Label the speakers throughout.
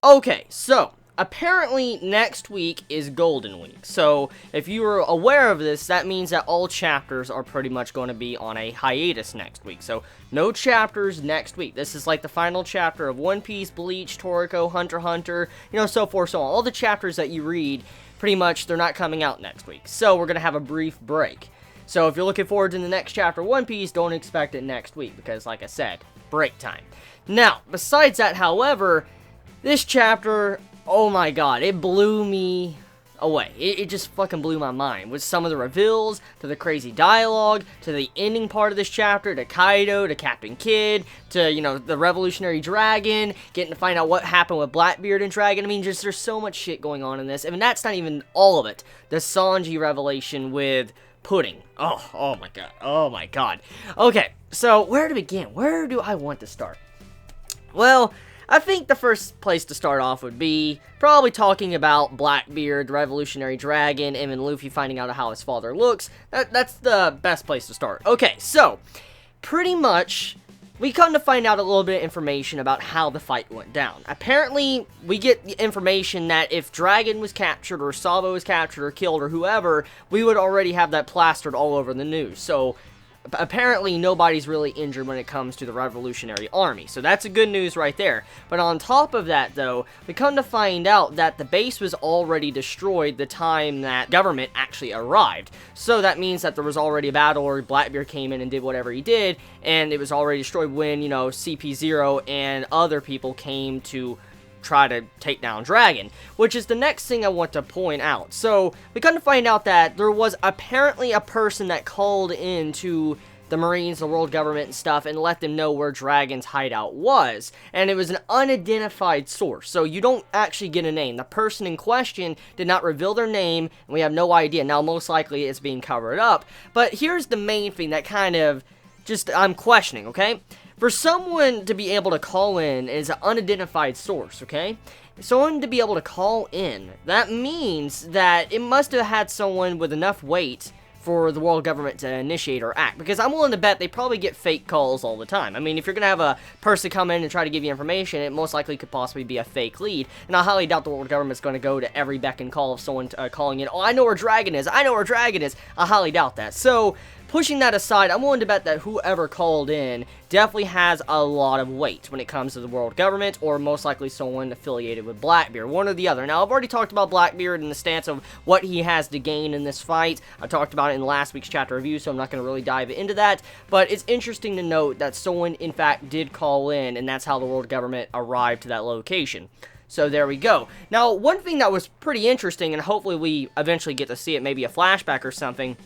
Speaker 1: Okay, so apparently next week is Golden Week. So if you were aware of this, that means that all chapters are pretty much going to be on a hiatus next week. So no chapters next week. This is like the final chapter of One Piece, Bleach, Toriko, Hunter x Hunter, so forth, so on. All the chapters that you read, pretty much, they're not coming out next week. So we're going to have a brief break. So if you're looking forward to the next chapter of One Piece, don't expect it next week, because like I said, break time. Now, besides that, however, this chapter, oh my god, it blew me away. It just fucking blew my mind. With some of the reveals, to the crazy dialogue, to the ending part of this chapter, to Kaido, to Captain Kid, to, the Revolutionary Dragon, getting to find out what happened with Blackbeard and Dragon. I mean, just there's so much shit going on in this. I mean, that's not even all of it. The Sanji revelation with Pudding. Oh my god. Oh my god. Okay, so where to begin? Where do I want to start? Well, I think the first place to start off would be probably talking about Blackbeard, the Revolutionary Dragon, and then Luffy finding out how his father looks. That's the best place to start. Okay, so, pretty much, we come to find out a little bit of information about how the fight went down. Apparently, we get the information that if Dragon was captured, or Sabo was captured, or killed, or whoever, we would already have that plastered all over the news. So, apparently nobody's really injured when it comes to the Revolutionary Army, so that's a good news right there. But on top of that, though, we come to find out that the base was already destroyed the time that government actually arrived. So that means that there was already a battle, or Blackbeard came in and did whatever he did, and it was already destroyed when, CP0 and other people came to try to take down Dragon, which is the next thing I want to point out. So, we come to find out that there was apparently a person that called in to the Marines, the world government and stuff, and let them know where Dragon's hideout was, and it was an unidentified source, so you don't actually get a name. The person in question did not reveal their name, and we have no idea. Now, most likely it's being covered up, but here's the main thing that kind of I'm questioning, okay? For someone to be able to call in is an unidentified source, okay? Someone to be able to call in, that means that it must have had someone with enough weight for the world government to initiate or act, because I'm willing to bet they probably get fake calls all the time. I mean, if you're going to have a person come in and try to give you information, it most likely could possibly be a fake lead, and I highly doubt the world government's going to go to every beck and call of someone calling in, oh, I know where Dragon is, I know where Dragon is. I highly doubt that. So, pushing that aside, I'm willing to bet that whoever called in definitely has a lot of weight when it comes to the world government, or most likely someone affiliated with Blackbeard, one or the other. Now, I've already talked about Blackbeard and the stance of what he has to gain in this fight. I talked about it in last week's chapter review, so I'm not going to really dive into that, but it's interesting to note that someone, in fact, did call in, and that's how the world government arrived to that location. So there we go. Now, one thing that was pretty interesting, and hopefully we eventually get to see it, maybe a flashback or something,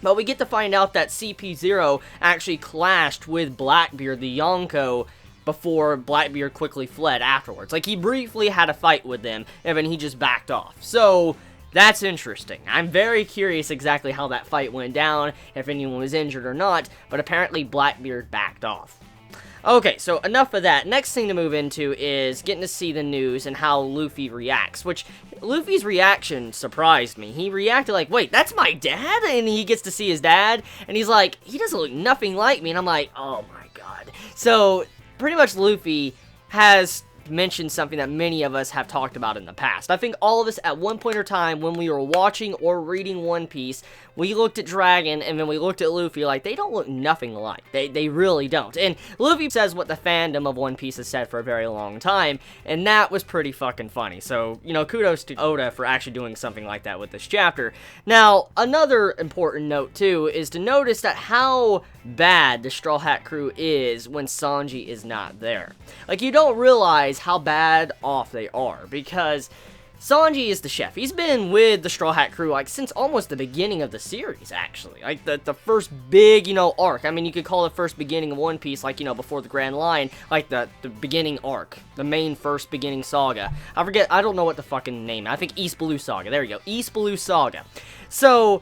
Speaker 1: but we get to find out that CP0 actually clashed with Blackbeard, the Yonko, before Blackbeard quickly fled afterwards. Like, he briefly had a fight with them, and then he just backed off. So, that's interesting. I'm very curious exactly how that fight went down, if anyone was injured or not, but apparently Blackbeard backed off. Okay, so enough of that. Next thing to move into is getting to see the news and how Luffy reacts, which Luffy's reaction surprised me. He reacted like, wait, that's my dad? And he gets to see his dad, and he's like, he doesn't look nothing like me, and I'm like, oh my god. So, pretty much Luffy has mentioned something that many of us have talked about in the past. I think all of us at one point or time when we were watching or reading One Piece, we looked at Dragon and then we looked at Luffy like, they don't look nothing alike. They really don't. And Luffy says what the fandom of One Piece has said for a very long time, and that was pretty fucking funny. So, kudos to Oda for actually doing something like that with this chapter. Now, another important note too is to notice that how bad the Straw Hat crew is when Sanji is not there. Like, you don't realize how bad off they are, because Sanji is the chef. He's been with the Straw Hat crew, like, since almost the beginning of the series, actually. Like, the first big, arc. I mean, you could call it first beginning of One Piece, like, before the Grand Line, like, the beginning arc. The main first beginning saga. I don't know what the fucking name, I think East Blue Saga. There you go, East Blue Saga. So,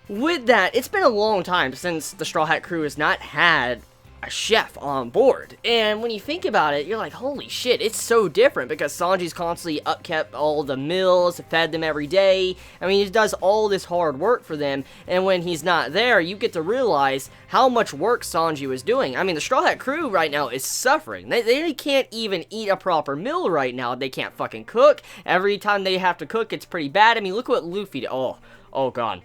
Speaker 1: with that, it's been a long time since the Straw Hat crew has not had a chef on board. And when you think about it, you're like, holy shit, it's so different, because Sanji's constantly upkept all the meals, fed them every day. I mean, he does all this hard work for them, and when he's not there, you get to realize how much work Sanji was doing. I mean, the Straw Hat crew right now is suffering. They can't even eat a proper meal right now. They can't fucking cook. Every time they have to cook, it's pretty bad. I mean, look what Luffy did. Oh god.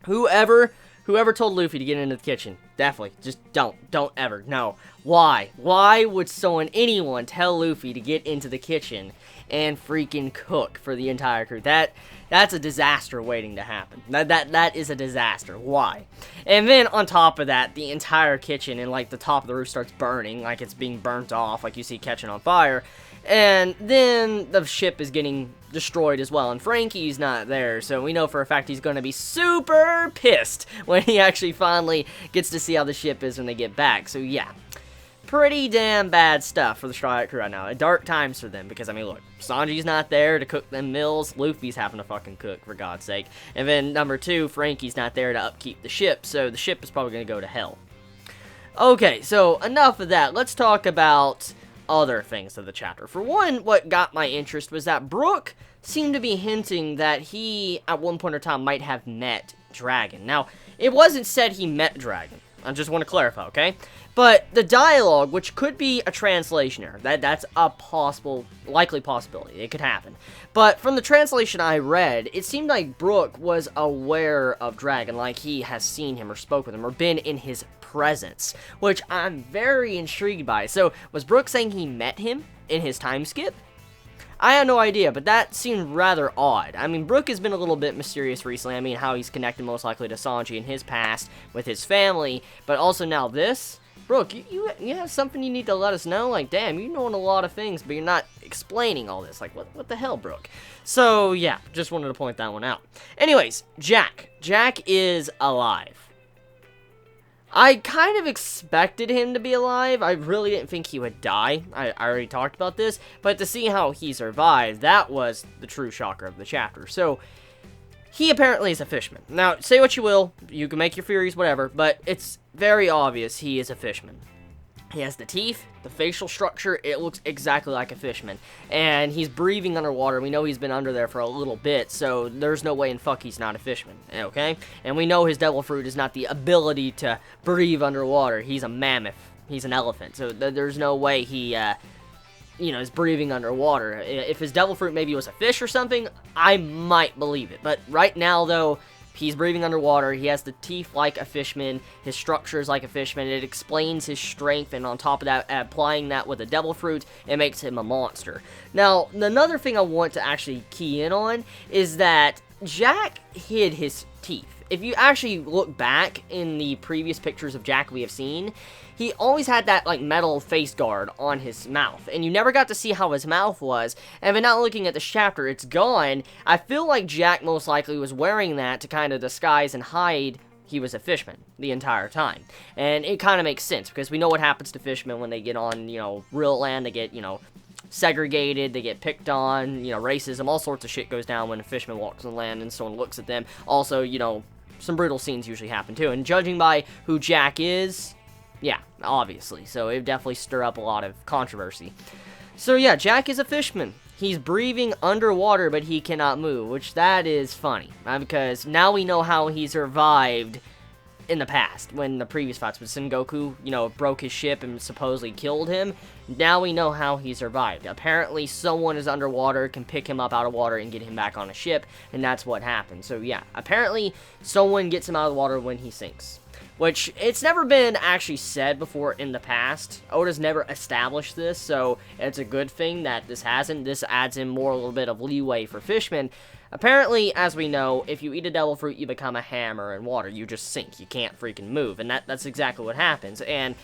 Speaker 1: Whoever told Luffy to get into the kitchen, definitely, just don't ever, no. Why would anyone tell Luffy to get into the kitchen and freaking cook for the entire crew? That's a disaster waiting to happen. That is a disaster. Why? And then on top of that, the entire kitchen and like the top of the roof starts burning, like it's being burnt off, like you see catching on fire. And then the ship is getting destroyed as well, and Frankie's not there, so we know for a fact he's going to be super pissed when he actually finally gets to see how the ship is when they get back. So yeah, pretty damn bad stuff for the Straw Hat crew right now. Dark times for them, because I mean, look, Sanji's not there to cook them meals, Luffy's having to fucking cook, for God's sake. And then number 2, Frankie's not there to upkeep the ship, so the ship is probably going to go to hell. Okay, so enough of that. Let's talk about other things of the chapter. For one, what got my interest was that Brook seemed to be hinting that he, at one point in time, might have met Dragon. Now, it wasn't said he met Dragon. I just want to clarify, okay? But the dialogue, which could be a translation error, that's a likely possibility. It could happen. But from the translation I read, it seemed like Brook was aware of Dragon, like he has seen him or spoke with him or been in his presence, which I'm very intrigued by. So, was Brook saying he met him in his time skip? I had no idea, but that seemed rather odd. I mean, Brook has been a little bit mysterious recently. I mean, how he's connected most likely to Sanji in his past with his family, but also now this. Brook, you have something you need to let us know? Like, damn, you know a lot of things, but you're not explaining all this. Like, what the hell, Brook? So, yeah, just wanted to point that one out. Anyways, Jack. Jack is alive. I kind of expected him to be alive. I really didn't think he would die. I already talked about this. But to see how he survived, that was the true shocker of the chapter. So, he apparently is a fishman. Now, say what you will. You can make your theories, whatever. But it's very obvious he is a fishman. He has the teeth, the facial structure, it looks exactly like a fishman. And he's breathing underwater. We know he's been under there for a little bit, so there's no way in fuck he's not a fishman, okay? And we know his devil fruit is not the ability to breathe underwater. He's a mammoth. He's an elephant. So there's no way he, is breathing underwater. If his devil fruit maybe was a fish or something, I might believe it. But right now, though, he's breathing underwater, he has the teeth like a fishman, his structure is like a fishman, it explains his strength, and on top of that, applying that with a devil fruit, it makes him a monster. Now, another thing I want to actually key in on is that Jack hid his teeth. If you actually look back in the previous pictures of Jack we have seen, he always had that, like, metal face guard on his mouth, and you never got to see how his mouth was, and if not looking at this chapter, it's gone. I feel like Jack most likely was wearing that to kind of disguise and hide he was a fishman the entire time. And it kind of makes sense, because we know what happens to fishmen when they get on, real land. They get, segregated, they get picked on, racism, all sorts of shit goes down when a fisherman walks on land and someone looks at them. Also, some brutal scenes usually happen too, and judging by who Jack is, yeah, obviously, so it would definitely stir up a lot of controversy. So yeah, Jack is a fishman. He's breathing underwater, but he cannot move, which that is funny, because now we know how he survived in the past, when the previous fights with Sengoku, broke his ship and supposedly killed him. Now we know how he survived. Apparently, someone is underwater, can pick him up out of water and get him back on a ship, and that's what happened. So yeah, apparently, someone gets him out of the water when he sinks. Which, it's never been actually said before in the past. Oda's never established this, so it's a good thing that this hasn't. This adds in more a little bit of leeway for fishmen. Apparently, as we know, if you eat a devil fruit, you become a hammer in water. You just sink. You can't freaking move, and that's exactly what happens. And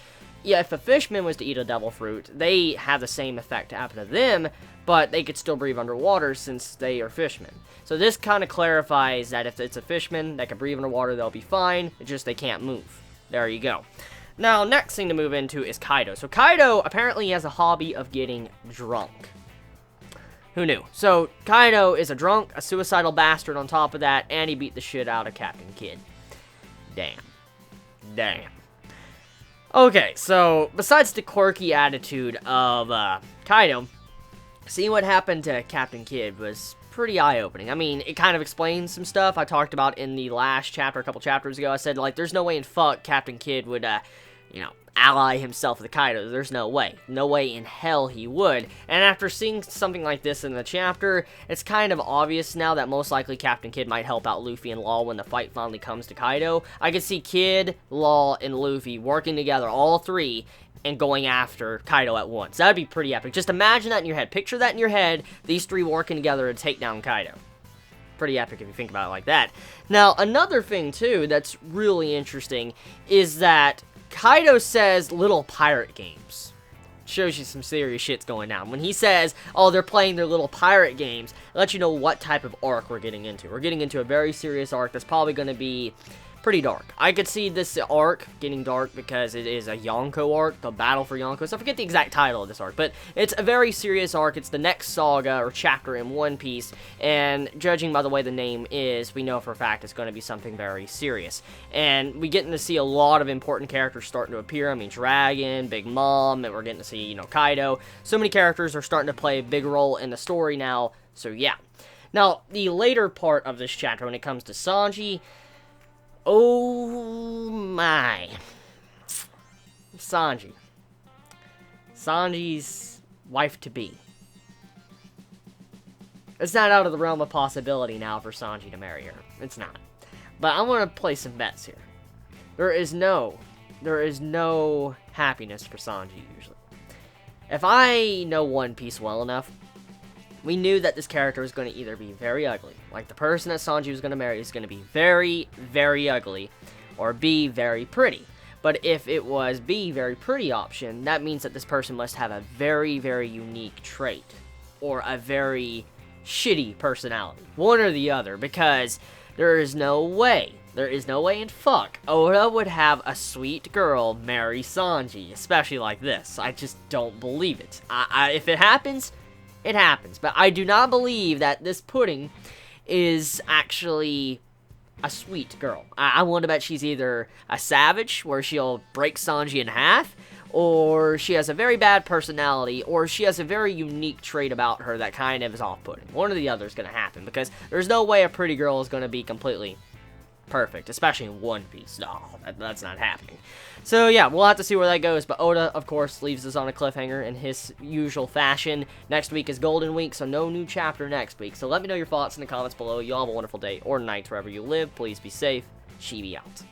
Speaker 1: yeah, if a fishman was to eat a devil fruit, they have the same effect happen to them, but they could still breathe underwater since they are fishmen. So this kind of clarifies that if it's a fishman that can breathe underwater, they'll be fine. It's just they can't move. There you go. Now, next thing to move into is Kaido. So Kaido apparently has a hobby of getting drunk. Who knew? So Kaido is a drunk, a suicidal bastard on top of that, and he beat the shit out of Captain Kid. Damn. Okay, so besides the quirky attitude of Kaido, seeing what happened to Captain Kid was pretty eye-opening. I mean, it kind of explains some stuff I talked about in the last chapter, a couple chapters ago. I said, like, there's no way in fuck Captain Kid would, ally himself with Kaido. There's no way. No way in hell he would. And after seeing something like this in the chapter, it's kind of obvious now that most likely Captain Kid might help out Luffy and Law when the fight finally comes to Kaido. I could see Kid, Law, and Luffy working together, all three, and going after Kaido at once. That'd be pretty epic. Just imagine that in your head. Picture that in your head, these three working together to take down Kaido. Pretty epic if you think about it like that. Now, another thing, too, that's really interesting is that Kaido says little pirate games. Shows you some serious shit's going down. When he says, oh, they're playing their little pirate games, it lets you know what type of arc we're getting into. We're getting into a very serious arc that's probably going to be pretty dark. I could see this arc getting dark because it is a Yonko arc, the battle for Yonko. So I forget the exact title of this arc, but it's a very serious arc. It's the next saga or chapter in One Piece, and judging by the way the name is, we know for a fact it's going to be something very serious. And we getting to see a lot of important characters starting to appear. I mean, Dragon, Big Mom, and we're getting to see, Kaido. So many characters are starting to play a big role in the story now, so yeah. Now, the later part of this chapter, when it comes to Sanji, oh my. Sanji. Sanji's wife-to-be. It's not out of the realm of possibility now for Sanji to marry her. It's not. But I want to play some bets here. There is no happiness for Sanji, usually. If I know One Piece well enough, we knew that this character was going to either be very ugly, like the person that Sanji was going to marry is going to be very, very ugly, or B, very pretty. But if it was B, very pretty option, that means that this person must have a very, very unique trait, or a very shitty personality. One or the other, because there is no way in fuck Oda would have a sweet girl marry Sanji, especially like this. I just don't believe it. If it happens, it happens, but I do not believe that this pudding is actually a sweet girl. I want to bet she's either a savage, where she'll break Sanji in half, or she has a very bad personality, or she has a very unique trait about her that kind of is off-putting. One or the other is going to happen, because there's no way a pretty girl is going to be completely perfect, especially in One Piece. No, that's not happening. So yeah, we'll have to see where that goes, but Oda, of course, leaves us on a cliffhanger in his usual fashion. Next week is Golden Week, so no new chapter next week. So let me know your thoughts in the comments below. You all have a wonderful day or night wherever you live. Please be safe. Chibi out.